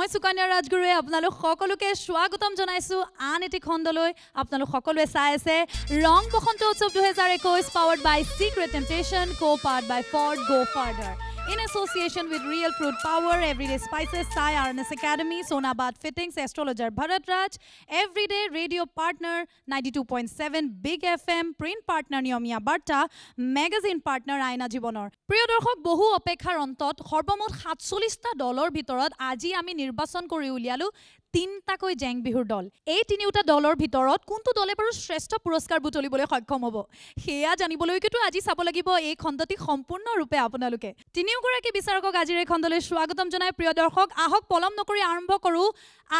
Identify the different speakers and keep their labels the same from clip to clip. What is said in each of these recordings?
Speaker 1: মই সুকন্যা ৰাজগুৰুৱে আপোনালোক সকলোকে স্বাগতম জনাইছো আন এটি খণ্ডলৈ আপোনালোক সকলোৱে চাই আছে ৰং বসন্ত উৎসৱ 2021 powered by Secret Temptation co-powered by Ford Go Farther in association with Real Fruit Power, Everyday Spices, Sai RNS Academy, Sonabad Fittings, Astrologer Bharat Raj, Everyday Radio Partner 92.7 Big FM, Print Partner Niyomiya Barta, Magazine Partner Aina Jibonor. প্ৰিয় দৰ্শক বহু অপেক্ষাৰ অন্তত সৰ্বমুঠ ৪৭টা দলৰ ভিতৰত আজি আমি নিৰ্বাচন কৰি উলিয়ালো তিনিটাকৈ জেং বিহুৰ দল এই তিনিটা দলৰ ভিতৰত কোনটো দলে বাৰু শ্ৰেষ্ঠ পুৰস্কাৰ বুটলিবলৈ সক্ষম হ'ব সেয়া জানিবলৈ কিন্তু আজি চাব লাগিব এই খণ্ডটি সম্পূৰ্ণৰূপে আপোনালোকে তিনিওগৰাকী বিচাৰকক আজিৰ এই খণ্ডলৈ স্বাগতম জনাই প্ৰিয় দৰ্শক আহক পলম নকৰি আৰম্ভ কৰোঁ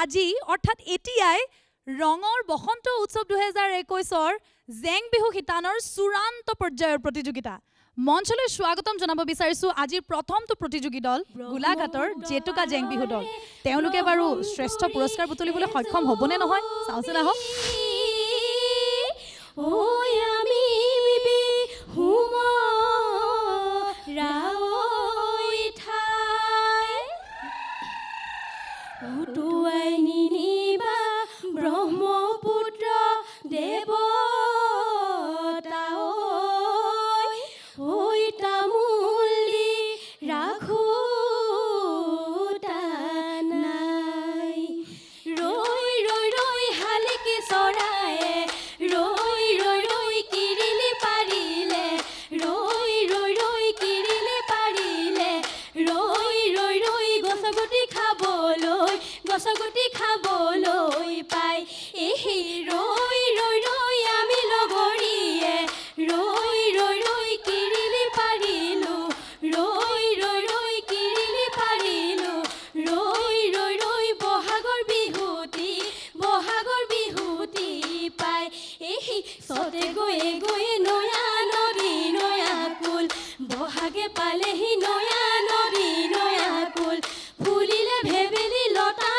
Speaker 1: আজি অৰ্থাৎ এতিয়াই ৰঙৰ বসন্ত উৎসৱ 2021ৰ জেং বিহু শিতানৰ চূড়ান্ত পৰ্যায়ৰ প্ৰতিযোগিতা মঞ্চলৈ স্বাগতম জনাব বিচাৰিছো আজিৰ প্ৰথমটো প্ৰতিযোগী দল গোলাঘাটৰ জেতুকা জেং বিহু দল তেওঁলোকে বাৰু শ্ৰেষ্ঠ পুৰস্কাৰ বুটলিবলৈ সক্ষম হ'বনে নহয় চাওঁচোন আহক
Speaker 2: ব্ৰহ্মপুত্ৰ দেৱ গছগুটি খাবলৈ পাই এই ৰৈ ৰৈ ৰৈ আমি লগৰীয়ে ৰৈ ৰৈ ৰৈ কিৰিলি পাৰিলো ৰৈ ৰৈ ৰৈ কিৰিলি পাৰিলো ৰৈ ৰৈ ৰৈ বহাগৰ বিহুতি পাই এই চতে গৈয়ে গৈয়ে নয়া নদী নয়া কুল বহাগে পালেহি নয়া নদী নয়া কুল ফুলিলে ভেবেলি লতা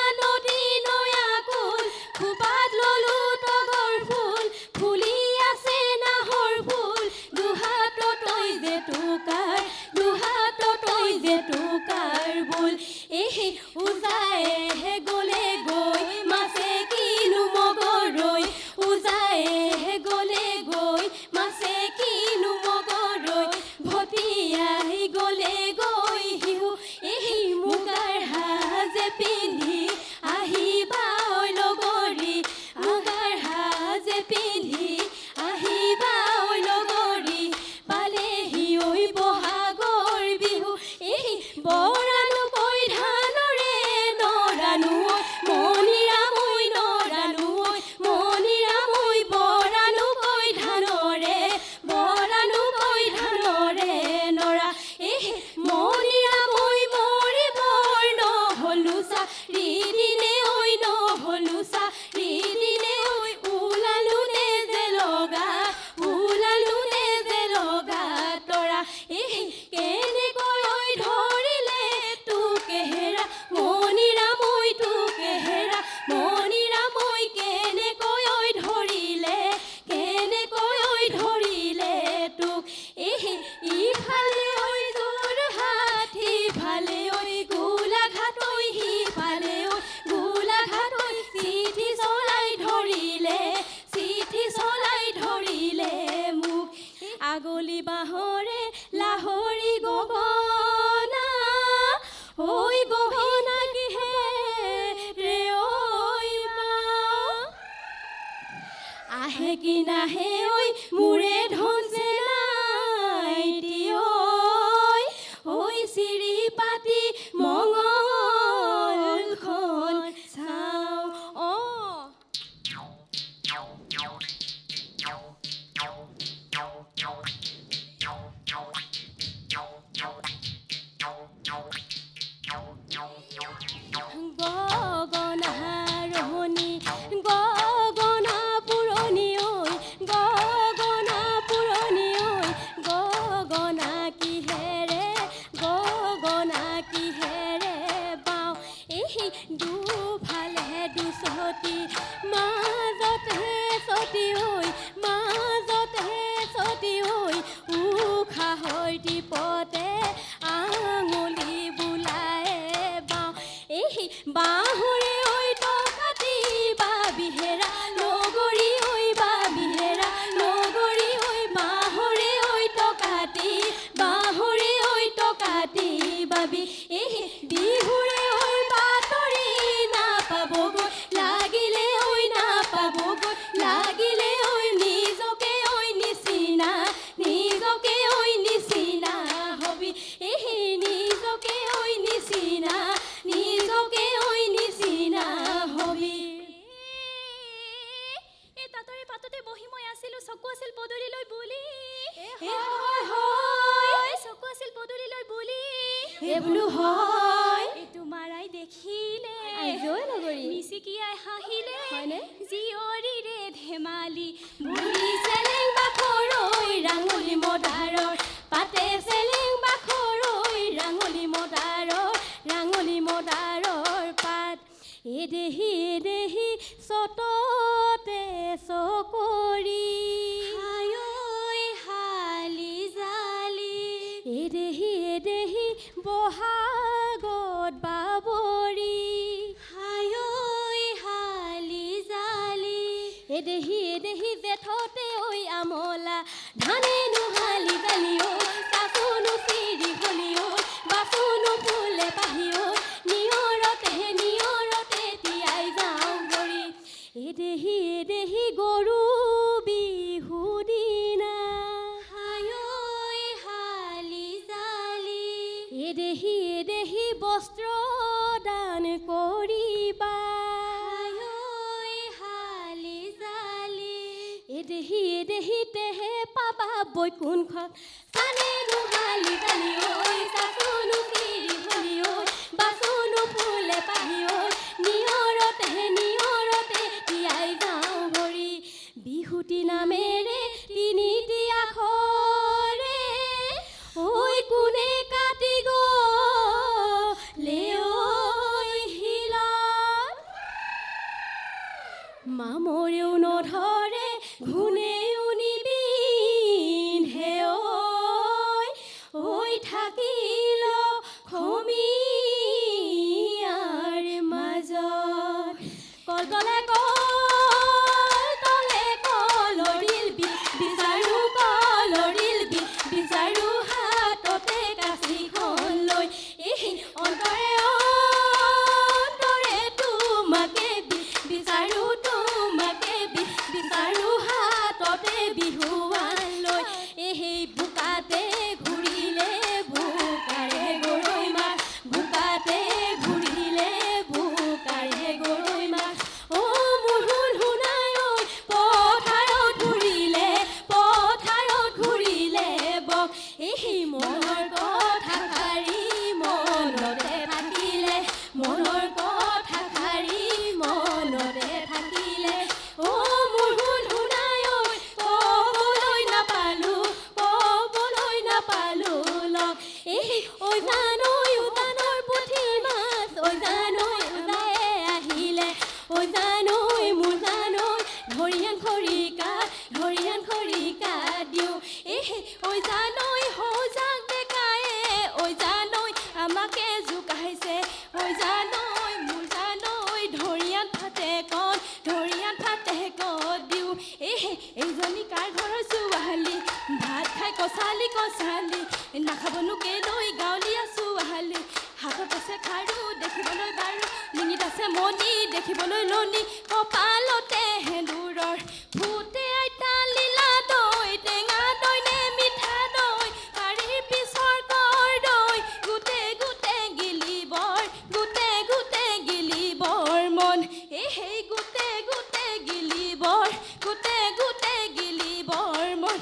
Speaker 2: আগলি বাহৰে লাহৰি গগনা ঐ গগনা কিহে ৰে ঐ আহে কি নাহে ঐ মোৰে ধনছে নাইটি ঐ চিৰি পাতি মঙলখন চাওঁ গগনা পুৰণি ঐ চকু আছিল পদূলিলৈ বুলি হয় চকু আছিল পদূলিলৈ বুলি বোলো হয় তোমাৰাই দেখিলে মিচিকিয়াই হাঁহিলে জীয়ৰীৰে ধেমালি বুঢ়ী চেলেং বাখৰৈ ৰাঙলী মদাৰৰ পাতে চেলেং বাখৰৈ ৰাঙলী মদাৰৰ পাত এদেহি চততে চকৰি হালি জালি এদেহি বহাগত বাবৰি হালি জালি এদেহি জেঠতে ঐ আমলা ধানে নুহালি জালি ঐ চাচুনো চিৰি হলি ঐ বাচুনো ফুলে পাহি ঐ নিয়ৰতে তিয়াই যাওঁ গৰি এদেহি গৰু বিহু দিনা হালি জালি এদেহি বস্ত্ৰ দান কৰিবা হালি জালি এদেহি তেহে পাবা বৈকুণ্ঠত চানে নুহালি জালি ঐ চাচুনো চিৰি হলি ঐ বাচুনো ফুলে পাহি ঐ নিয়ৰতে তিয়াই যাওঁ ভৰি বিহুতি নামেৰে তিনিটি আখৰে ঐ কোনে কাটি গ'লে শিলত মামৰেও নধৰে ঘূণেও নিবিন্ধে ঐ থাকিল খমিয়াৰ মাজত কলকলে বিচাৰো হাততে কাঁচিখন লৈ অন্তৰে তোমাকে বিচাৰো হাততে বিহুৱান লৈ এই বোকাতে ঘূৰিলে বোকাৰে গৰৈ মাছ বোকাতে ঘূৰিলে বোকাৰে গৰৈ মাছ মোৰ শুনাই ঐ পথাৰত ঘূৰিলে বক এই মনৰ কথা শাৰী মনতে থাকিলে মোৰ শুনাই ঐ ক'বলৈ নাপালো লগ এই ঐ জানৰ পুঠি মাছ ঐ জানৈ আহিলে ঐ জানৈ মোৰ জানৈ ধৰিয়ান খৰিকা দিওঁ ঐ জানৈ সজাগ ডেকায়ে ঐ জানৈ আমাকে জোকাইছে ঐ জানৈ মোৰ জানৈ ধৰিয়ান ফাটে কত দিওঁ এইজনী কাৰ ঘৰৰ ছোৱালী ভাত খাই কচালি নাখাবনো কেলৈ গাঁৱলীয়া ছোৱালী হাতত আছে খাৰু দেখিবলৈ বাৰু ডিঙিত আছে মণি দেখিবলৈ লনি কপালতে সেন্দুৰৰ ফুটে আইতা লীলা দৈ টেঙা দৈ নে মিঠা দৈ পাৰীৰ পিছৰ কৰ দৈ গোটে গিলিবৰ মন এই গোটে গিলিবৰ মন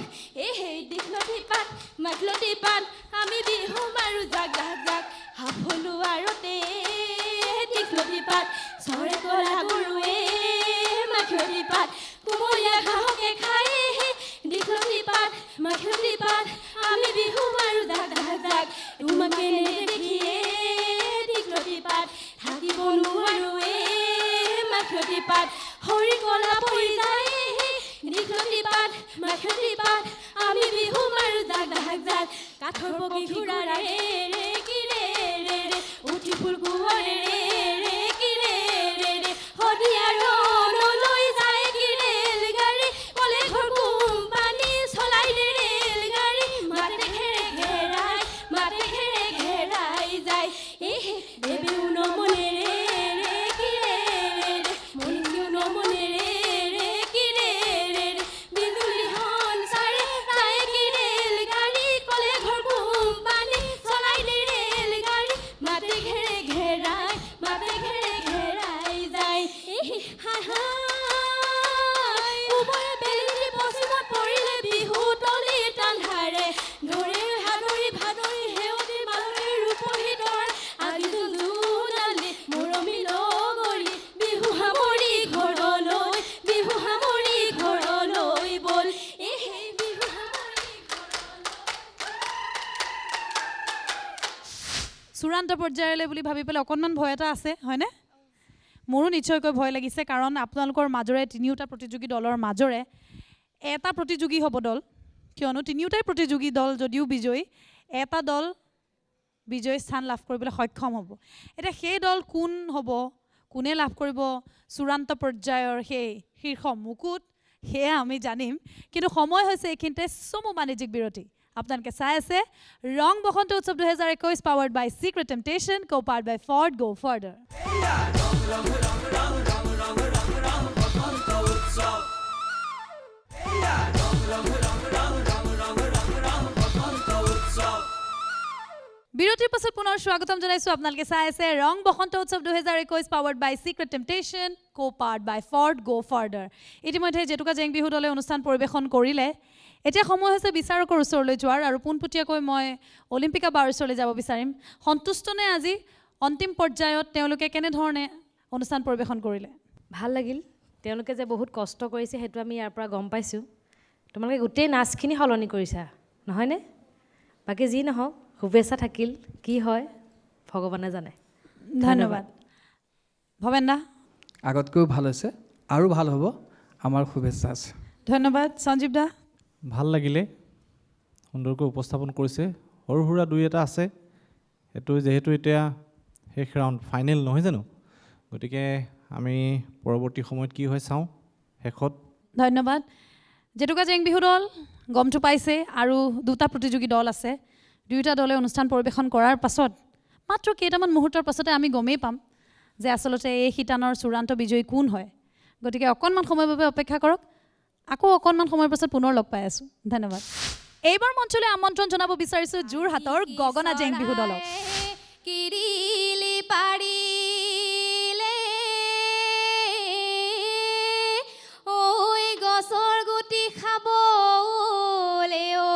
Speaker 2: এই দীঘলতি পাত মাঘলতি পাত আমি বিহু মাৰো জাক হাফলু আৰতে দীঘলতি পাত চৰে কলা গৰুৱে মাঘলতি পাত কোমলীয়া ঘাঁহকে খাই দীঘলতি পাত মাঘলতি পাত আমি বিহু মাৰো জাক তোমাকে নেদেখিয়ে দীঘলতি পাত থাকিব নোৱাৰো মাঘলতি পাত হৰি কলা পৰি যায় দীঘলতি পাত মাঘলতি পাত আমি বিহু মাৰো জাক কাঠৰ পকি ঘূৰা ৰে উঠি ফুল কোঁৱৰে ৰে শদিয়াৰ লৈ যায় কি ৰেল গাড়ী কলে ঘৰ কোম্পানী চলাই ৰেল গাড়ী মাতে ঘেৰাই যায় দেৱেও নমনে মনিও নমনে বিজুলী হন চাৰে কি ৰেল গাড়ী কলে ঘৰ কোম্পানী চলাই ৰেল গাড়ী মাতে ঘেৰাই
Speaker 1: চূড়ান্ত পৰ্যায়লৈ বুলি ভাবি পেলাই অকণমান ভয় এটা আছে হয়নে মোৰো নিশ্চয়কৈ ভয় লাগিছে কাৰণ আপোনালোকৰ মাজৰে তিনিওটা প্ৰতিযোগী দলৰ মাজৰে এটা প্ৰতিযোগী হ'ব দল কিয়নো তিনিওটাই প্ৰতিযোগী দল যদিও বিজয়ী এটা দল বিজয় স্থান লাভ কৰিবলৈ সক্ষম হ'ব এটা সেই দল কোন হ'ব কোনে লাভ কৰিব চূড়ান্ত পৰ্যায়ৰ সেই শীৰ্ষ মুকুট সেয়া আমি জানিম কিন্তু সময় হৈছে এইখিনিতে চমু বাণিজ্যিক বিৰতি আপোনালোকে চাই আছে ৰং বসন্ত উৎসৱ 2021 powered by Secret Temptation co-powered by Ford Go Further বিৰতিৰ পাছত পুনৰ স্বাগতম জনাইছো আপোনালোকে চাই আছে ৰং বসন্ত উৎসৱ 2021 powered by Secret Temptation co-powered by Ford Go Further ইতিমধ্যে জেতুকা জেং বিহু দলে অনুষ্ঠান পৰিবেশন কৰিলে এতিয়া সময় হৈছে বিচাৰকৰ ওচৰলৈ যোৱাৰ আৰু পোনপটীয়াকৈ মই অলিম্পিকা বাৰ ওচৰলৈ যাব বিচাৰিম সন্তুষ্টনে আজি অন্তিম পৰ্যায়ত তেওঁলোকে কেনে ধৰণে অনুষ্ঠান পৰিবেশন কৰিলে
Speaker 3: ভাল লাগিল তেওঁলোকে যে বহুত কষ্ট কৰিছে হেতু আমি ইয়াৰ পৰা গম পাইছো তোমালোকে গোটেই নাচখিনি হলনি কৰিছা নহয়নে বাকি যি নহওক শুভেচ্ছা থাকিল কি হয় ভগৱানে জানে
Speaker 1: ধন্যবাদ ভবেন্দা
Speaker 4: আগতকৈ ভাল হৈছে আৰু ভাল হ'ব আমাৰ শুভেচ্ছা আছে
Speaker 1: ধন্যবাদ সঞ্জীৱ দা
Speaker 5: ভাল লাগিলে সুন্দৰকৈ উপস্থাপন কৰিছে সৰু সুৰা দুই এটা আছে এটো যেহেতু এতিয়া শেষ ৰাউণ্ড ফাইনেল নহয় জানো গতিকে আমি পৰৱৰ্তী সময়ত কি হয় চাওঁ শেষত
Speaker 1: ধন্যবাদ জেতুকা জেং বিহু দল গমটো পাইছে আৰু দুটা প্ৰতিযোগী দল আছে দুইটা দলে অনুষ্ঠান পৰিবেশন কৰাৰ পাছত মাত্ৰ কেইটামান মুহূৰ্তৰ পাছতে আমি গমেই পাম যে আসলতে এই শিতানৰ চূড়ান্ত বিজয়ী কোন হয় গতিকে অকণমান সময়ৰ বাবে অপেক্ষা কৰক আকৌ অকণমান সময়ৰ পাছত পুনৰ লগ পাই আছো ধন্যবাদ এইবাৰ মঞ্চলৈ আমন্ত্ৰণ জনাব বিচাৰিছো যোৰহাটৰ গগনা জেং বিহু দলক
Speaker 2: কিৰিলি পাৰিলে ঐ গছৰ গুটি খাবলে ঐ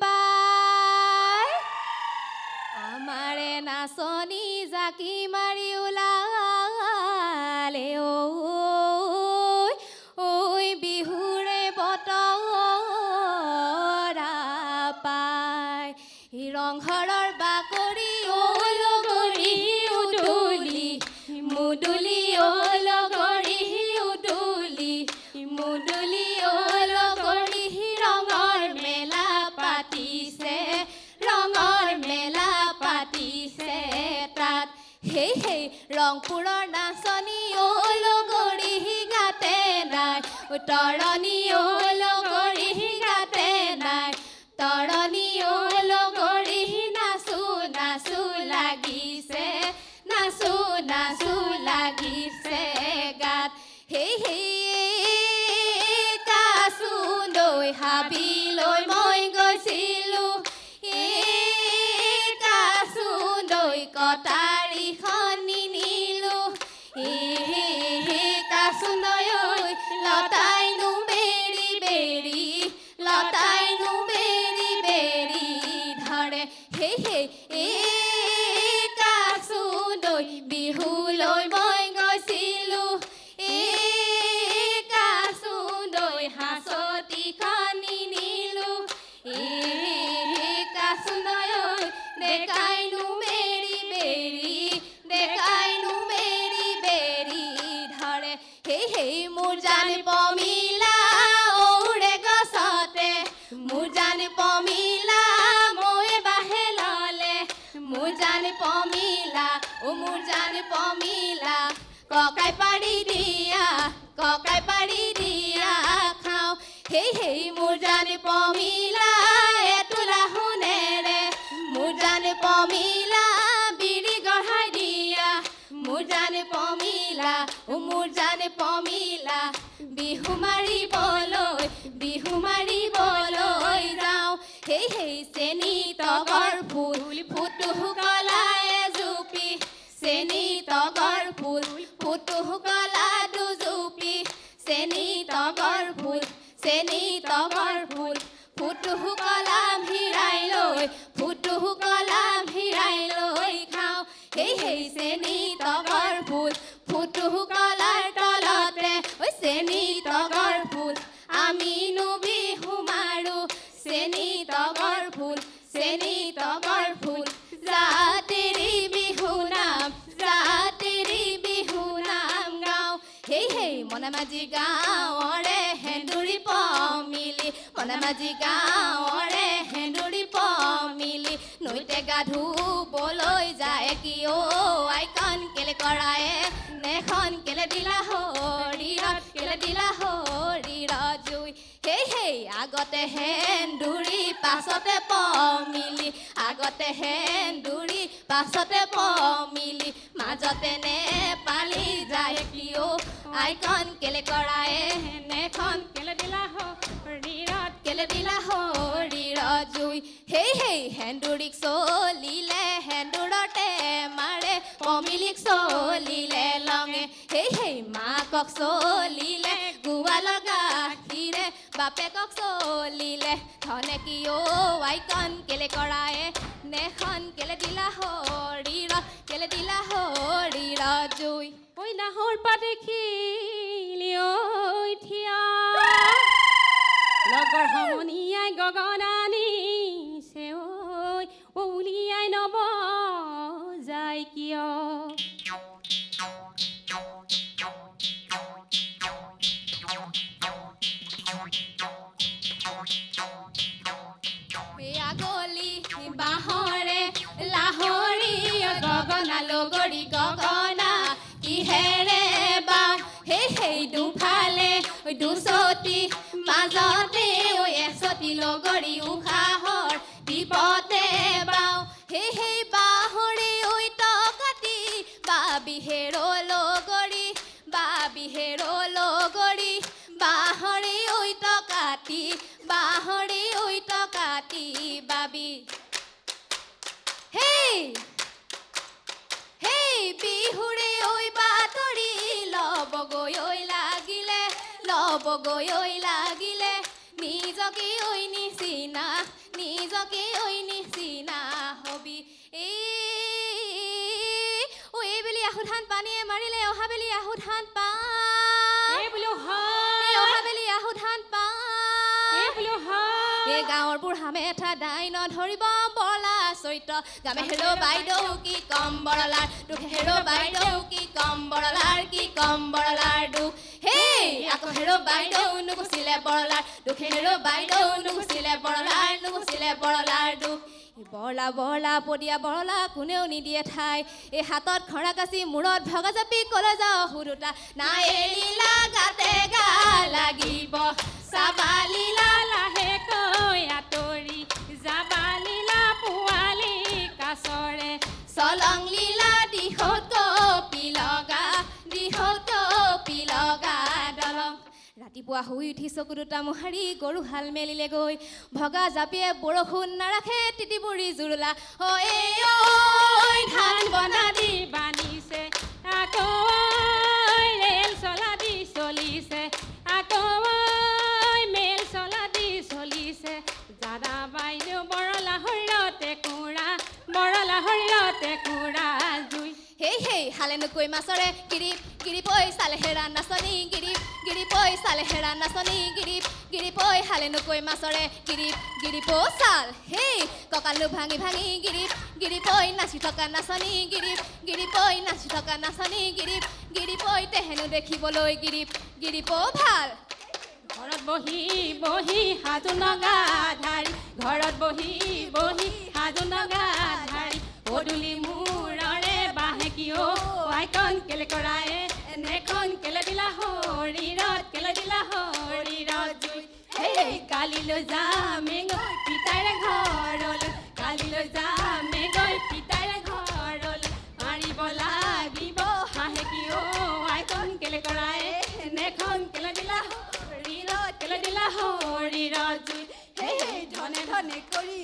Speaker 2: পাই আমাৰে নাচনি জাকি মাৰি ওলালে ঐ বিহুৰে বতৰা পাই ৰংঘৰৰ বাকৰি লগৰি উদুলি মুদুলি লগৰি উদুলি মুদুলি লগৰি ৰঙৰ মেলা পাতিছে তাত সেই ৰংপুৰৰ নাচনি লগৰি গাতে নাই তৰণি লগৰি গাতে নাই তৰণি লগৰি নাচো লাগিছে গাত সেই কাচুলৈ হাবিলৈ মই গৈছিলো কাচুলৈ কটাৰীখন নিনিলো কাচুলৈ লতাইনো বেৰি বেৰি ধৰে সেই কাচুলৈ বিহুলৈ মই গৈছিলো কাচুলৈ হাঁচতিখন নিনিলো কাচুলৈ ডেকাইনো মেৰি বেৰি ধৰে সেই মোৰ জানি পমিলা ঔৰে গছতে মোৰ জানি পমিলা মই বাহে ললে মোৰ জানি পমিলা ককাই পাৰি দিয়া খাওঁ সেই মোৰ জানি পমিলা এটোলা শুনেৰে মোৰ জানি পমিলা বিৰি গঢ়াই দিয়া মোৰ জানি পমিলা বিহু মাৰিবলৈ যাওঁ সেই চেনি তগৰ ফুল ফুটুকলা এজুপি চেনি তগৰ ফুল ফুটুকলা দুজুপি চেনি তগৰ ফুল ফুটুকলা ভিৰাই লৈ খাওঁ সেই চেনি তগৰ ফুল ফুটুকলাৰ তলতে চেনি তগৰ ফুল আমিনো বিহু মাৰো চেনি তগৰ ফুল জাত ধনেমাজি গাঁৱৰে হেন্দুৰি পমিলি নৈতে গা ধুবলৈ যায় কিয় আইকন কেলে কৰায়ে নেখন কেলে দিলা শৰীৰত কেলে দিলা শৰীৰত জুই হেই আগতে হেন্দুৰি পাছতে পমিলি আগতে হেন্দুৰি পাছতে পমিলি মাজতে নে পালি যায় কিয় আইকন কেলে কৰায়ে নেখন কেলে দিলা শৰীৰত কেলে দিলা শৰীৰত জুই হেই হেন্দুৰিক চলিলে হেন্দুৰতে মাৰে পমিলিক চলিলে লঙে হেই মাকক চলিলে গোৱালৰ গাখীৰে বাপেকক চলিলে ধনে কিয় আইকন কেলে কৰায়ে নেখন কেলে দিলা শৰীৰত কেলে দিলা শৰীৰত জুই ঐ নাহৰ পা দেখিলি ঐ থিয়া লগৰ সমনীয়াই গগনানিছে ঐ উলিয়াই নব যায় কিয় গলি বাঁহৰে লাহৰি গগনা লগৰি গগনা কিহেৰে বাওঁ হেই দুফালে দুচতি মাজতে এচতি লগৰি উশাহৰ বিপদে বাওঁ হেই বাঁহৰে কাটি বাবিহেৰ লগৰি বাঁহৰে কাটি বাঁহৰে কাটি বাবি হেই বিহুৰে বাতৰি লবগৈ লাগিলে নিজকে নিচিনা হবি এইবেলি আহু ধান পানীয়ে মাৰিলে অহাবেলি আহু ধান অহাবেলি আহু ধান গাঁৱৰ বুঢ়া মেঠা দাই নধৰিব বৰলা চৈত্ৰ গামে হেৰ বাইদেউ কি কম বৰলাৰ দুখ হেৰ বাইদেউ কি কম বৰলাৰ দুখ হেই আকৌ হেৰ বাইদেউ নুগুচিলে বৰলাৰ দুখ হেৰ বাইদেউ নুগুচিলে বৰলাৰ দুখ বৰলা পদিয়া বৰলা কোনেও নিদিয়ে ঠাই এই হাতত খৰা কাচি মূৰত ভগা জাপি কলে যাওঁ সুৰুতা নাই এৰিলা গাতে গা লাগিব চাবালিলা লাহেকৈ আঁতৰি যাবালিলা পোৱালি কাছৰে চলং লীলা দিশত কপি লগা দলং ৰাতিপুৱা শুই উঠি চকু দুটা মোহাৰি গৰু হাল মেলিলে গৈ ভগা জাপিয়ে বৰষুণ নাৰাখে তিতিবুৰি জুৰুলা ধান বনা দি বান্ধিছে আকৌ ৰেল চলা দি চলিছে আকৌ মেল চলা দি চলিছে দাদা বাইদেউ বৰলা শৰীৰতে কুৰা জুই হেই হালে নকৈ মাছৰে গিৰিপৈ চালে হেৰা নাচনি গিৰিপৈ চালে হেৰা নাচনি গিৰিপৈ হালে নকৈ মাছৰে গিৰিপৌ চাল হেই কঁকালো ভাঙি গিৰিপৈ নাচি থকা নাচনি গিৰিপৈ নাচি থকা নাচনি গিৰিপৈ তেহেনো দেখিবলৈ গিৰিপৌ ভাল ঘৰত বহি সাজু নগা ধাৰি পদূলি মূৰৰে বাঁহে কিয় আইকন কেলে কৰায়ে নেখন কেলে দিলা শৰীৰত জুই হেই কালিলৈ যামে গৈ পিতাৰে ঘৰলৈ মাৰিব লাগিব হাঁহে কিয় আইকন কেলে কৰায়ে নেখন কেলে দিলা শৰীৰত জুই হেই ধনে কৰি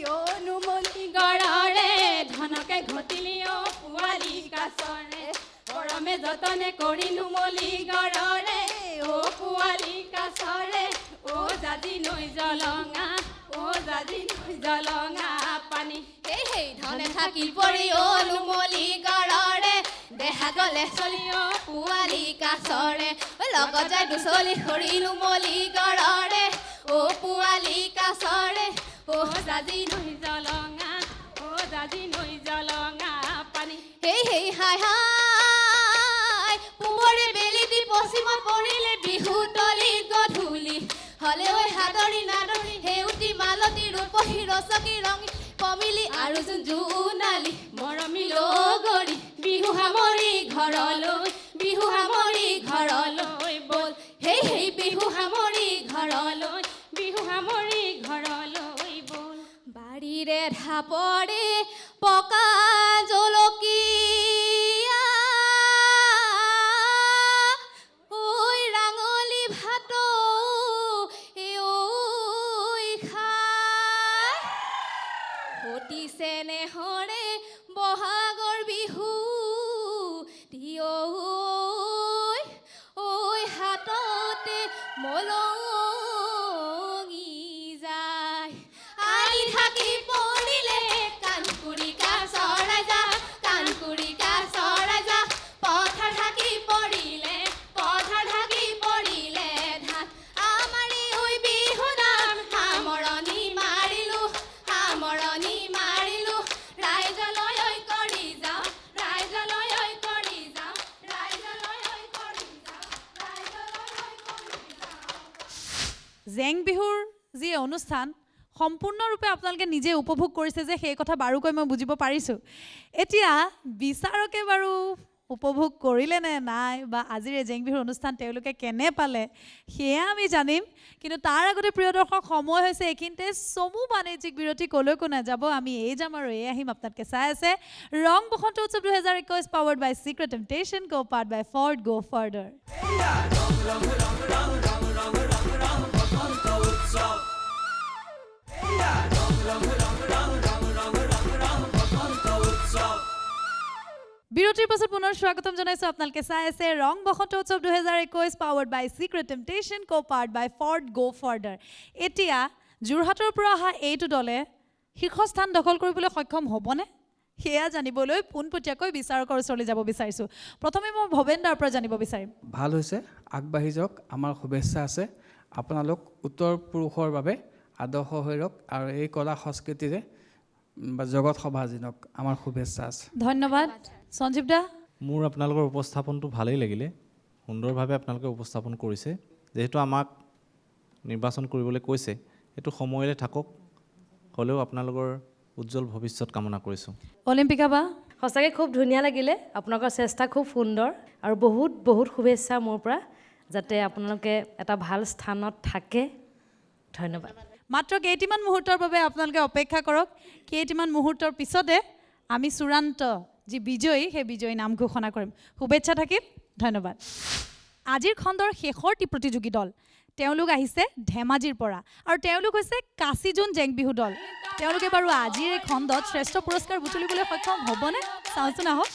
Speaker 2: নুমলি গড়ৰে ধনকে ঘটিলি পোৱালি কাছৰে পৰমে যতনে কৰি নুমলি গড়ৰে পোৱালি কাছৰে জাজি নৈ জলঙা পানী হেই ধনে থাকিল পৰি নুমলি গড়ৰে দেহা গলে চলি পোৱালি কাছৰে লগত যায় দুচলি সৰি নুমলি গড়ৰে পোৱালি কাছৰে জাজি নৈ জলঙা পানী হেই হাই পোহৰে বেলি দি পশ্চিমত পৰিলে বিহু তলি গধূলি হলেও ঐ হাদৰি নাদৰি হেউতি মালতী ৰূপহী ৰচকী ৰঙী কমিলি আৰু জোনালী মৰমী লগৰী বিহু সামৰি ঘৰলৈ বল হেই হেই বিহু সামৰি ঘৰলৈ বল বাৰীৰে ঢাপৰে পকা জলকীয়া ঐ ৰাঙলী ভাত খাই সতিছে নেহৰে বহাগৰ বিহু ঐ হাততে মলঙি যায় আলি থাকি পৰিলে কাণকুৰিকা চৰাই যা পথাৰ ঢাকি পৰিলে ধান আমাৰি ঐ বিহু নাম সামৰণি মাৰিলো ৰাইজলৈ ঐ কৰি যাওঁ
Speaker 1: জেং বিহুৰ যি অনুষ্ঠান সম্পূৰ্ণৰূপে আপোনালোকে নিজে উপভোগ কৰিছে যে সেই কথা বাৰুকৈ মই বুজিব পাৰিছোঁ এতিয়া বিচাৰকে বাৰু উপভোগ কৰিলে নে নাই বা আজিৰ এই জেং বিহুৰ অনুষ্ঠান তেওঁলোকে কেনে পালে সেয়া আমি জানিম কিন্তু তাৰ আগতে প্ৰিয় দৰ্শক সময় হৈছে এইখিনিতে চমু বাণিজ্যিক বিৰতি কলৈকো নাযাব আমি এই যাম আৰু এই আহিম আপোনালোকে চাই আছে ৰং বসন্ত উৎসৱ 2021 পাৱাৰ্ড বাই চিক্ৰেট টেম্পটেশ্যন কো পাৰ্ট বাই ফৰ্ড গো ফাৰ্ডাৰ বিৰতিৰ পাছত পুনৰ স্বাগতম জনাইছো আপোনালোকে চাই আছে ৰং বসন্ত উৎসৱ 2021 পাৱাৰ্ড বাই চিক্ৰেট টেম্পটেশ্যন কো পাৰ্ট বাই ফৰ্ড গো ফাৰ্ডাৰ এতিয়া যোৰহাটৰ পৰা অহা এইটো দলে শীৰ্ষস্থান দখল কৰিবলৈ সক্ষম হ'বনে সেয়া জানিবলৈ পোনপটীয়াকৈ বিচাৰকৰ ওচৰলৈ যাব বিচাৰিছোঁ প্ৰথমে মই ভৱেন্দাৰ পৰা জানিব বিচাৰিম
Speaker 4: ভাল হৈছে আগবাঢ়ি যাওক আমাৰ শুভেচ্ছা আছে আপোনালোক উত্তৰ পুৰুষৰ বাবে আদৰ্শ হৈ ৰওক আৰু এই কলা সংস্কৃতিৰে জগত সভাজনক আমাৰ শুভেচ্ছা আছে
Speaker 1: ধন্যবাদ সঞ্জীৱ দা
Speaker 5: মোৰ আপোনালোকৰ উপস্থাপনটো ভালেই লাগিলে সুন্দৰভাৱে আপোনালোকে উপস্থাপন কৰিছে যেহেতু আমাক নিৰ্বাচন কৰিবলৈ কৈছে এইটো সময়লৈ থাকক হ'লেও আপোনালোকৰ উজ্জ্বল ভৱিষ্যত কামনা কৰিছোঁ
Speaker 1: অলিম্পিকা বা
Speaker 3: সঁচাকৈ খুব ধুনীয়া লাগিলে আপোনালোকৰ চেষ্টা খুব সুন্দৰ আৰু বহুত শুভেচ্ছা মোৰ পৰা যাতে আপোনালোকে এটা ভাল স্থানত থাকে ধন্যবাদ
Speaker 1: মাত্ৰ কেইটিমান মুহূৰ্তৰ বাবে আপোনালোকে অপেক্ষা কৰক কেইটিমান মুহূৰ্তৰ পিছতে আমি চূড়ান্ত যি বিজয়ী সেই বিজয়ী নাম ঘোষণা কৰিম শুভেচ্ছা থাকিল ধন্যবাদ আজিৰ খণ্ডৰ শেষৰ প্ৰতিযোগী দল তেওঁলোক আহিছে ধেমাজিৰ পৰা আৰু তেওঁলোক হৈছে কাচিজোন জেং বিহু দল তেওঁলোকে বাৰু আজিৰ এই খণ্ডত শ্ৰেষ্ঠ পুৰস্কাৰ বুটলিবলৈ সক্ষম হ'বনে চাওঁচোন আহক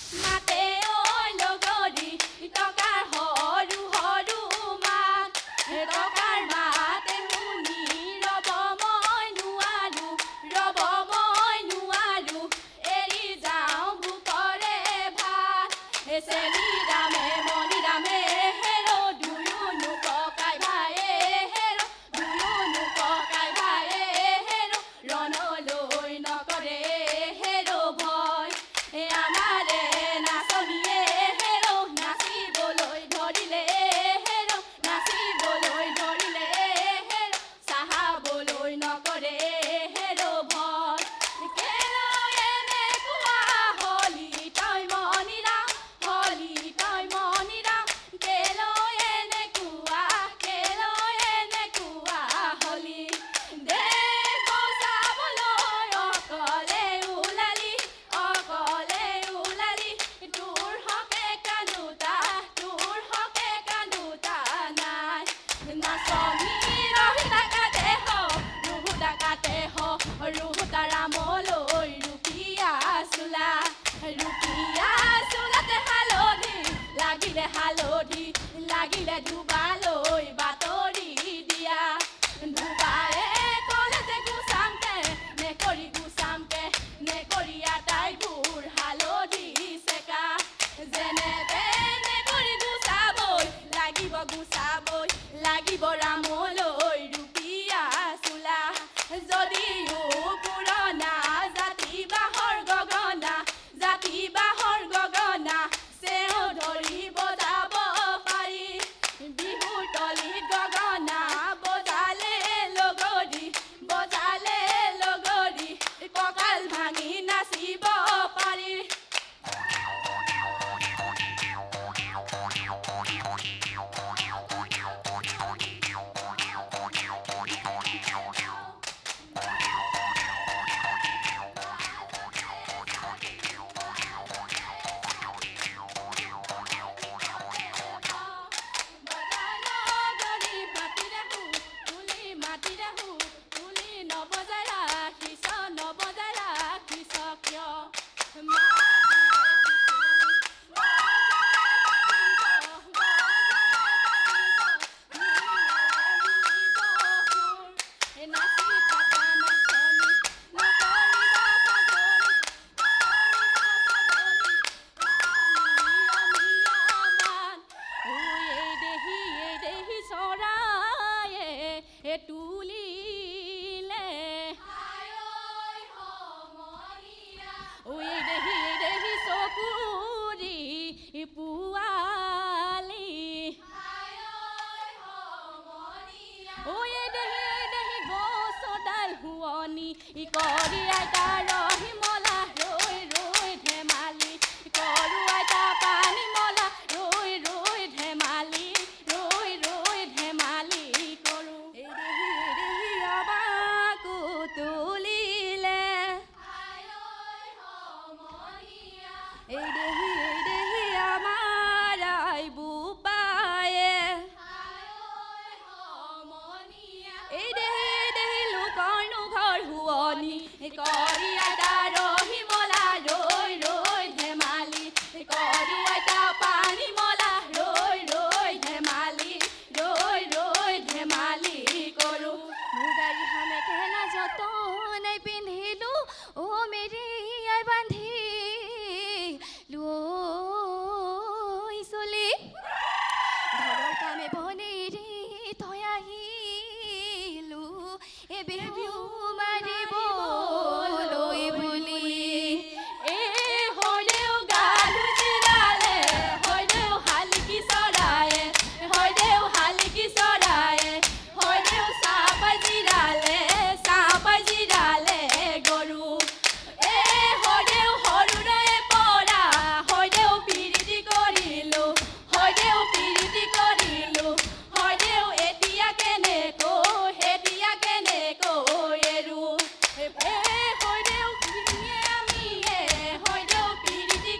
Speaker 2: বজালে হুৱনি কৰি আইতা ৰহিমলা ৰৈ ৰৈ ধেমালি কৰো আইতা পানী মলা ৰৈ ৰৈ ধেমালি ৰৈ ৰৈ ধেমালি কৰো আমাকো তুলিলে এই দেহি আমাৰ আইবু পায়ে এই দেহি লোকৰনো ঘৰ হুৱনি কৰি আইতা ৰহিমলা ৰৈ ৰৈ ধেমালি কৰো আইতা পানী মলা ৰৈ ৰৈ ধেমালি ৰৈ ৰৈ ধেমালি কৰো মুগাৰী মেখেলা যতনাই পিন্ধিলো অ মেৰিয়াই বান্ধি লৈ চলি ঘৰৰ কামে বনেৰে থৈ আহিলো এ বিহু মাৰিবলৈ বুলি এ হয়দেউ গালো জিৰালে হয়দেউ শালিকি চৰায়ে হয়দেউ শালিকি চৰায়ে হয়দেউ চাপাই জিৰালে গৰু এ হয়দেউ সৰুৰে পৰা হয়দেউ পিৰিতি কৰিলো হয়দেউ এতিয়া কেনেকৈ এৰো এ হয়দেউ আমিয়ে হয়দেউ পিৰিতি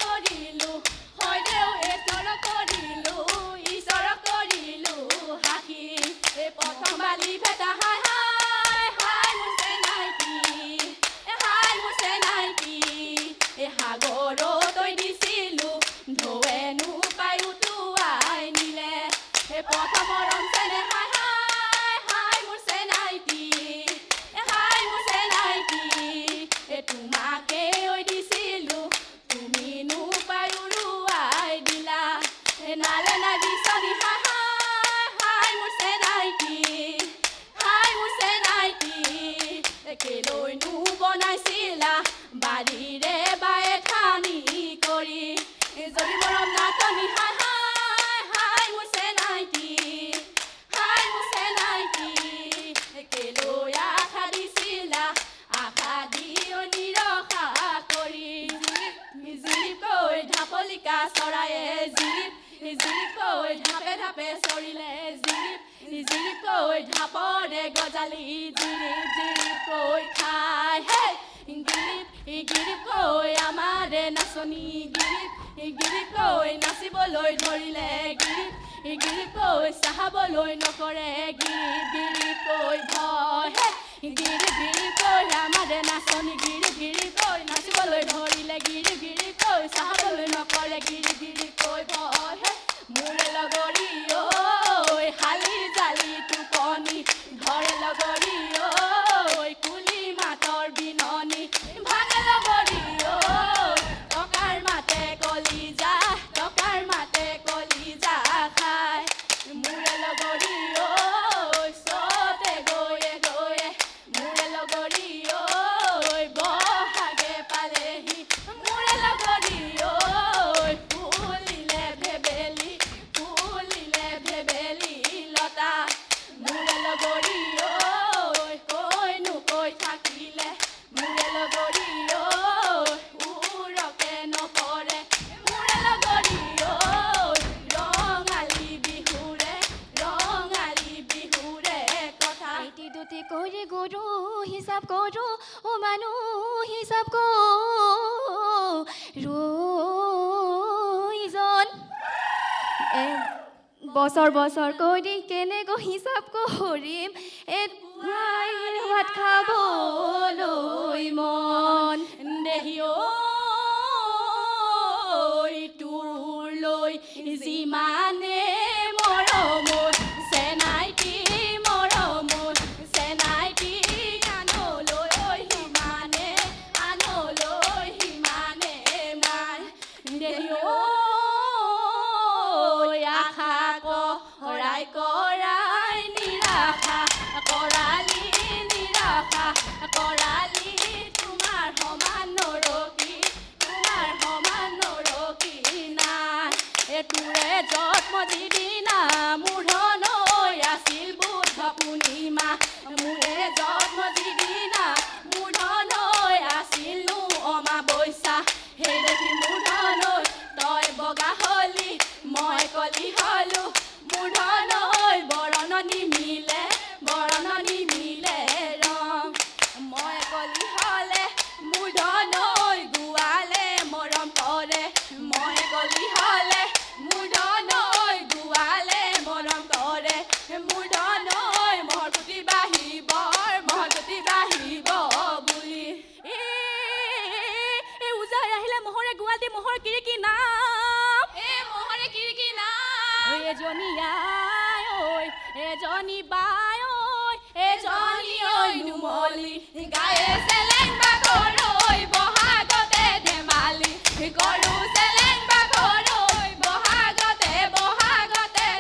Speaker 2: কৰিলো হয়দেউ ঈশ্বৰ কৰিলো সাক্ষী এ প্ৰথম বালি ভেটা হাই মোৰ চেনাইটি এ সাগৰলৈ দিছিলো ঢৌৱেনো পাই উটুৱাই নিলে এ প্ৰথম ৰং চেনে হাই মোৰ চেনাইটি এ তোমাকে ঐ দিছিলো তুমিনো পাই উৰুৱাই দিলা এ নালে নাই বিচনী হাই মোৰ চেনাইটি কেলৈনো বনাইছিলা বাৰীৰে বায়ে খানি কৰি যদি মৰম নাটনি হাই মোৰ চেনাইটি কেলৈ আশা দিছিলা আশা দিও নিৰখা কৰি জিৰিপকৈ ঢাপলিকা চৰায়ে জিৰিপকৈ ঢাপে ঢাপে চৰিলে জিৰিপকৈ ঢাপৰে গজালি জিৰিপকৈ খাই গিৰিপকৈ আমাৰে নাচনি গিৰিপকৈ নাচিবলৈ ধৰিলে গিৰিপকৈ চাহাবলৈ নকৰে গিৰিপকৈ ভয় গিৰিপকৈ আমাৰে নাচনি গিৰিপকৈ নাচিবলৈ ধৰিলে গিৰিপকৈ চাহাবলৈ নকৰে গিৰিপকৈ ভয় মোৰে লগৰী ঐ শালি জালি টোপনি ধৰে লগৰী ঐ কুলি মাতৰ বিননি ভাঙে লগৰী ঐ টকাৰ মাতে কলিজা খাই মোৰে লগৰী ঐ চতে গৈয়ে মোৰে লগৰী ঐ বহাগে পালেহি মোৰে লগৰী ঐ ফুলিলে ভেবেলি লতা মোৰে লগৰী ঐ কৈনো কৈ থাকিলে মোৰে লগৰী ঐ উৰকে নপৰে মোৰে লগৰী ঐ ৰঙালী বিহুৰে কথা এটি দুটি কৰি গৰু হিচাপ কৰো ও মানুহ হিচাপ ৰৈজন বছৰ কৰি কেনেকৈ হিচাপ কৰিম ভাত খাবলৈ মন দেহি তোৰ লৈ যিমানে মৰম চেনাইটি আনলৈ সিমানে মাৰ দেহি আশা কৰাই নিৰাশা কৰালি তোমাৰ সমান নৰকি নাই এটোৰে যত মজি এজনী বাই ঐ এজনী ঐ নুমলী গায়ে চেলেং বাখৰ ঐ বহাগতে ধেমালি কৰোঁ চেলেং বাখৰ ঐ বহাগতে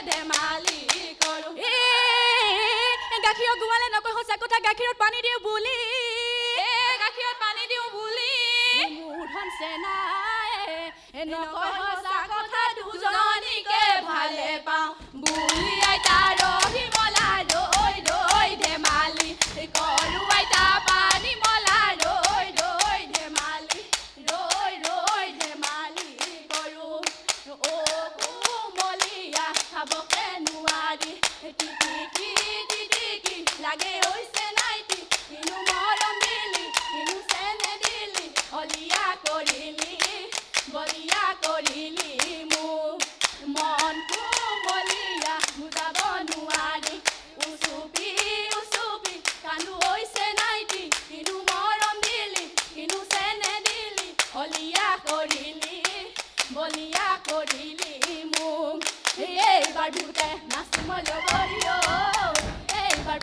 Speaker 2: ধেমালি কৰোঁ গাখীৰত গোৱালে নকয় সঁচা কথা গাখীৰত পানী দিওঁ বুলি গাখীৰত পানী দিওঁ বুলি মোৰ ধন চেনাই নকয় সঁচা কথা দুজনীকে ভালে পাওঁ বুলি আইতা ৰহিমলা ৰৈ ৰৈ ধেমালি কৰোঁ আইতা পানী মলা ৰৈ ৰৈ ধেমালি কৰোঁ অ কোমলীয়া খাবকে নোৱাৰি টিটিকি লাগে হৈছে নাইটি কিনো মৰম দিলি কিনো চেনে দিলি বলিয়া কৰিলি মোক মন কোমলীয়া বুজাব নোৱাৰি উচুপি কান্দো হৈছে নাইটি কিনো মৰম দিলি কিনো চেনে দিলি বলিয়া কৰিলি মোক এইবাৰ বিহুতে নাচিম লগৰীয় এইবাৰ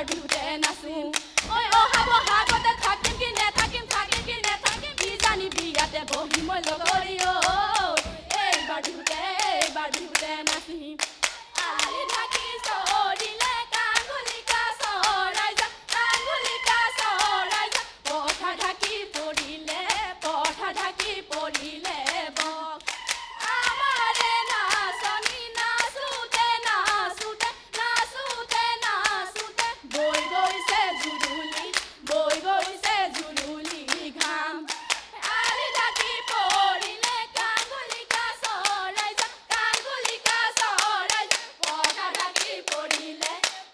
Speaker 2: বিহুতে নাচিম ঐ অহা বহাগতে থাকিম কি নেথাকিম কিজানি বিয়াতে বহিম লগৰীয় এইবাৰ বিহুতে নাচিম আলি ঢাকি চৰিলে কাঙুলিকা চৰাই যা পথা ঢাকি পৰিলে বক আমাৰে নাচনী নাচোতে বৈ গৈছে জুৰুলি ঘাম আলি ঢাকি পৰিলে কাঙুলিকা চৰাই যা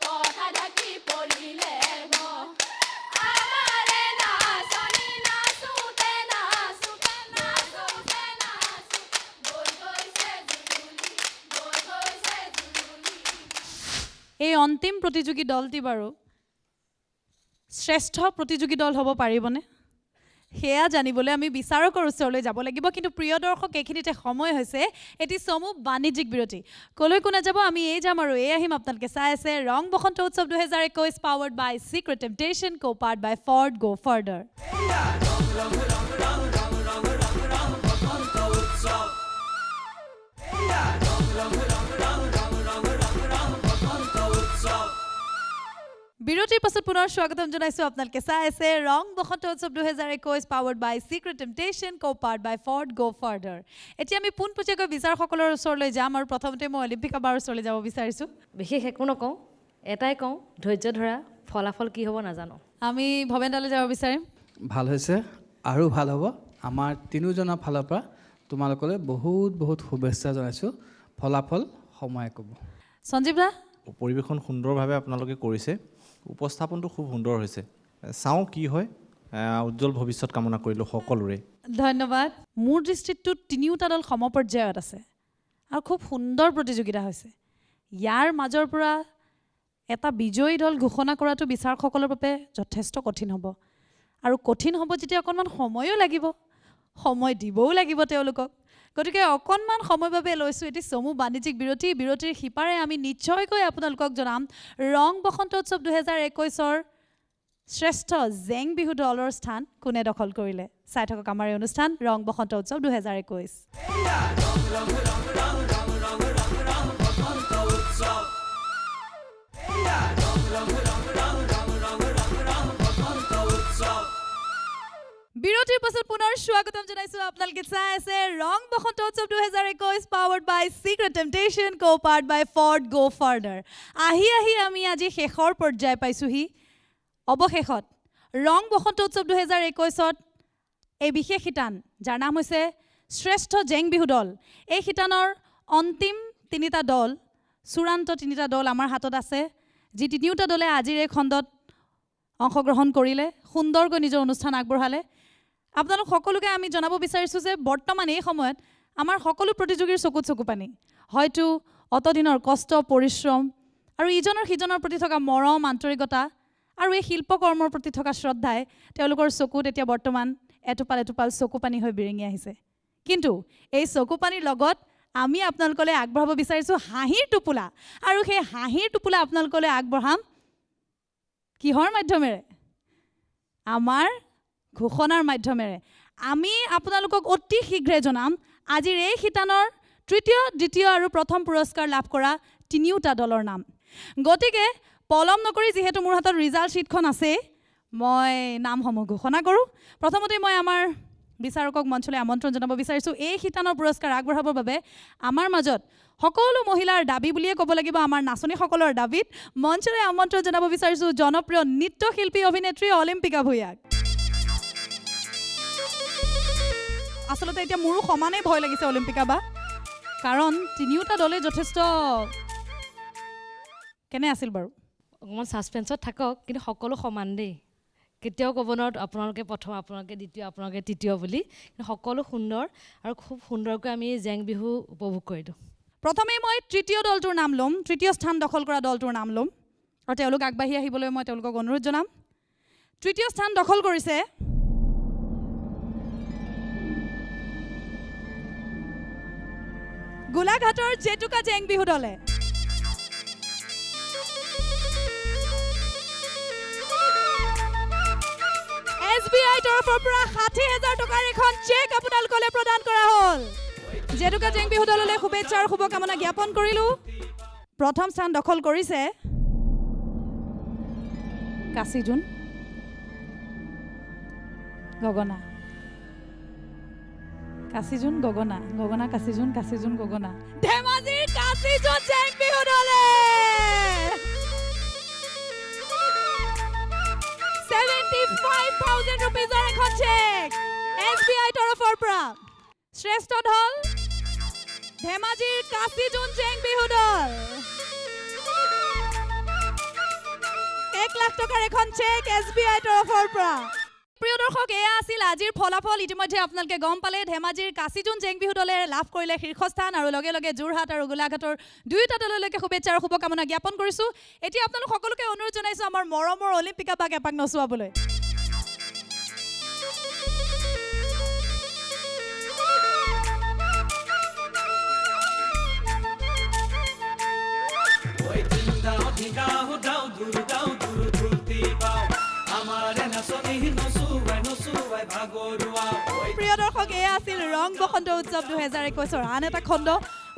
Speaker 2: পথা ঢাকি পৰিলে বক আমাৰে নাচনী নাচোতে বৈ গৈছে জুৰুলি
Speaker 1: এই অন্তিম প্ৰতিযোগী দলটি বাৰু শ্ৰেষ্ঠ প্ৰতিযোগী দল হ'ব পাৰিবনে সেয়া জানিবলৈ আমি বিচাৰকৰ ওচৰলৈ যাব লাগিব কিন্তু প্ৰিয় দৰ্শক এইখিনিতে সময় হৈছে এটি চমু বাণিজ্যিক বিৰতি কলৈ কোনে যাব আমি এই যাম আৰু এই আহিম আপোনালোকে চাই আছে ৰং বসন্ত উৎসৱ 2021 পাৱাৰ্ড বাই চিক্ৰেট টেম্পটেশ্যন কো-পাৰ্ট বাই ফৰ্ড গো ফাৰ্ডাৰ বিৰতিৰ পাছত পুনৰ স্বাগতম জনাইছোঁ আপোনালোকে চাই আছে ৰং বসন্ত উৎসৱ 2021 পাৱাৰ্ড বাই চিক্ৰেট টেম্পটেশ্যন কো-পাৰ্ট বাই ফৰ্ড গো ফাৰ্ডাৰ এতিয়া আমি পোনপটীয়াকৈ বিচাৰকসকলৰ ওচৰলৈ যাম আৰু প্ৰথমতে মই অলিম্পিকা বাৰ ওচৰলৈ যাব বিচাৰিছোঁ
Speaker 3: বিশেষ একো নকওঁ এটাই কওঁ ধৈৰ্য ধৰা ফলাফল কি হ'ব নাজানো
Speaker 1: আমি ভৱেন্দালৈ যাব বিচাৰিম
Speaker 4: ভাল হৈছে আৰু ভাল হ'ব আমাৰ তিনিওজনৰ ফালৰ পৰা তোমালোকলৈ বহুত শুভেচ্ছা জনাইছোঁ ফলাফল সময়ে ক'ব
Speaker 1: সঞ্জীৱ দা
Speaker 5: পৰিৱেশন সুন্দৰভাৱে আপোনালোকে কৰিছে উপস্থাপনটো খুব সুন্দৰ হৈছে চাওঁ কি হয় উজ্জ্বল ভৱিষ্যত কামনা কৰিলোঁ সকলোৰে
Speaker 1: ধন্যবাদ মোৰ দৃষ্টিততো তিনিওটা দল সমপৰ্যায়ত আছে আৰু খুব সুন্দৰ প্ৰতিযোগিতা হৈছে ইয়াৰ মাজৰ পৰা এটা বিজয়ী দল ঘোষণা কৰাটো বিচাৰকসকলৰ বাবে যথেষ্ট কঠিন হ'ব আৰু কঠিন হ'ব যেতিয়া অকণমান সময়ো লাগিব সময় দিবও লাগিব তেওঁলোকক গতিকে অকণমান সময় বাবে লৈছোঁ এটি চমু বাণিজ্যিক বিৰতিৰ সিপাৰে আমি নিশ্চয়কৈ আপোনালোকক জনাম ৰং বসন্ত উৎসৱ 2021ৰ শ্ৰেষ্ঠ জেং বিহু দলৰ স্থান কোনে দখল কৰিলে চাই থাকক আমাৰ এই অনুষ্ঠান ৰং বসন্ত উৎসৱ 2021 বিৰতিৰ পাছত পুনৰ স্বাগতম জনাইছোঁ আপোনালোকে চাই আছে ৰং বসন্ত উৎসৱ 2021 পাৱাৰ্ড বাই চিক্ৰেট টেম্পটেশ্যন কো-পাৰ্ট বাই ফৰ্ড গো ফাৰ্ডাৰ আহি আমি আজি শেষৰ পৰ্যায় পাইছোঁহি অৱশেষত ৰং বসন্ত উৎসৱ 2021ত এই বিশেষ শিতান যাৰ নাম হৈছে শ্ৰেষ্ঠ জেং বিহু দল এই শিতানৰ অন্তিম তিনিটা দল চূড়ান্ত তিনিটা দল আমাৰ হাতত আছে যি তিনিওটা দলে আজিৰ এই খণ্ডত অংশগ্ৰহণ কৰিলে সুন্দৰকৈ নিজৰ অনুষ্ঠান আগবঢ়ালে আপোনালোক সকলোকে আমি জনাব বিচাৰিছোঁ যে বৰ্তমান এই সময়ত আমাৰ সকলো প্ৰতিযোগীৰ চকু পানী হয়তো অতদিনৰ কষ্ট পৰিশ্ৰম আৰু ইজনৰ সিজনৰ প্ৰতি থকা মৰম আন্তৰিকতা আৰু এই শিল্পকৰ্মৰ প্ৰতি থকা শ্ৰদ্ধাই তেওঁলোকৰ চকুত এতিয়া বৰ্তমান এটোপাল চকু পানী হৈ বিৰিঙি আহিছে কিন্তু এই চকু পানীৰ লগত আমি আপোনালোকলৈ আগবঢ়াব বিচাৰিছোঁ হাঁহিৰ টোপোলা আৰু সেই হাঁহিৰ টোপোলা আপোনালোকলৈ আগবঢ়াম কিহৰ মাধ্যমেৰে আমাৰ ঘোষণাৰ মাধ্যমেৰে আমি আপোনালোকক অতি শীঘ্ৰে জনাম আজিৰ এই শিতানৰ তৃতীয় দ্বিতীয় আৰু প্ৰথম পুৰস্কাৰ লাভ কৰা তিনিওটা দলৰ নাম গতিকে পলম নকৰি যিহেতু মোৰ হাতত ৰিজাল্ট শ্বীটখন আছে মই নামসমূহ ঘোষণা কৰোঁ প্ৰথমতে মই আমাৰ বিচাৰকক মঞ্চলৈ আমন্ত্ৰণ জনাব বিচাৰিছোঁ এই শিতানৰ পুৰস্কাৰ আগবঢ়াবৰ বাবে আমাৰ মাজত সকলো মহিলাৰ দাবী বুলিয়ে ক'ব লাগিব আমাৰ নাচনীসকলৰ দাবীত মঞ্চলৈ আমন্ত্ৰণ জনাব বিচাৰিছোঁ জনপ্ৰিয় নৃত্যশিল্পী অভিনেত্ৰী অলিম্পিকা ভূঞাক আচলতে এতিয়া মোৰো সমানেই ভয় লাগিছে অলিম্পিকা বা কাৰণ তিনিওটা দলে যথেষ্ট কেনে আছিল বাৰু
Speaker 3: অকণমান ছাছপেন্সত থাকক কিন্তু সকলো সমান দেই কেতিয়াও ক'ব নোৱাৰো আপোনালোকে প্ৰথম আপোনালোকে দ্বিতীয় আপোনালোকে তৃতীয় বুলি কিন্তু সকলো সুন্দৰ আৰু খুব সুন্দৰকৈ আমি জেং বিহু উপভোগ কৰিলোঁ
Speaker 1: প্ৰথমে মই তৃতীয় দলটোৰ নাম ল'ম তৃতীয় স্থান দখল কৰা দলটোৰ নাম ল'ম আৰু তেওঁলোক আগবাঢ়ি আহিবলৈ মই তেওঁলোকক অনুৰোধ জনাম তৃতীয় স্থান দখল কৰিছে গোলাঘাটৰ জেতুকা জেং বিহু দলে SBI তৰফৰ পৰা ৬০,০০০ টকাৰ এখন চেক আপোনালোকলৈ প্ৰদান কৰা হ'ল জেতুকা জেং বিহু দললৈ শুভেচ্ছা আৰু শুভকামনা জ্ঞাপন কৰিলোঁ প্ৰথম স্থান দখল কৰিছে কাশীজোন গগনা কাশীজোন গগনা গগনা কাশীজোন গগনা ধেমাজিৰ কাশীজোন জেং বিহু দলে 75,000 rupees-ৰ এখন চেক SBI তৰফৰ পৰা শ্ৰেষ্ঠ দল ধেমাজিৰ কাশীজোন জেং বিহু দল 1 লাখ টকাৰ এখন চেক SBI তৰফৰ পৰা প্ৰিয় দৰ্শক এয়া আছিল আজিৰ ফলাফল ইতিমধ্যে আপোনালোকে গম পালে ধেমাজিৰ কাশীজোন জেং বিহু দলে লাভ কৰিলে শীৰ্ষস্থান আৰু লগে লগে যোৰহাট আৰু গোলাঘাটৰ দুয়োটা দললৈকে শুভেচ্ছা আৰু শুভকামনা জ্ঞাপন কৰিছোঁ এতিয়া আপোনালোক সকলোকে অনুৰোধ জনাইছোঁ আমাৰ মৰমৰ অলিম্পিকা বাক এপাক নচুৱাবলৈ প্ৰিয় দৰ্শক এয়া আছিল ৰং বসন্ত উৎসৱ 2021-ৰ আন এটা খণ্ড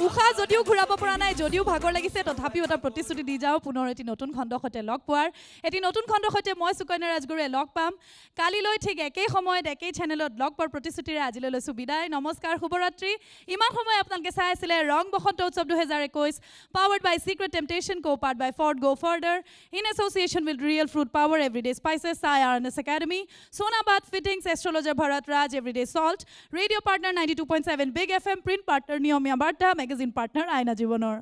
Speaker 1: উষা যদিও ঘূৰাব পৰা নাই যদিও ভাগৰ লাগিছে তথাপিও এটা প্ৰতিশ্ৰুতি দি যাওঁ পুনৰ এটি নতুন খণ্ডৰ সৈতে লগ পোৱাৰ এটি নতুন খণ্ডৰ সৈতে মই সুকন্যা ৰাজগুৰুৱে লগ পাম কালিলৈ ঠিক একেই সময়ত একেই চেনেলত লগ পোৱাৰ প্ৰতিশ্ৰুতিৰে আজিলৈ লৈছোঁ বিদায় নমস্কাৰ শুভৰাত্ৰি ইমান সময় আপোনালোকে চাই আছিলে ৰং বসন্ত উৎসৱ 2021 powered by Secret Temptation co-powered by Ford Go Further in association with Real Fruit Power Everyday Spices Sai RNS Academy Sonabad Fittings Astrologer Bharat Raj Everyday Salt Radio Partner 92.7 Big FM Print Partner Niyomia Barta Magazine Partner Aina Jibonor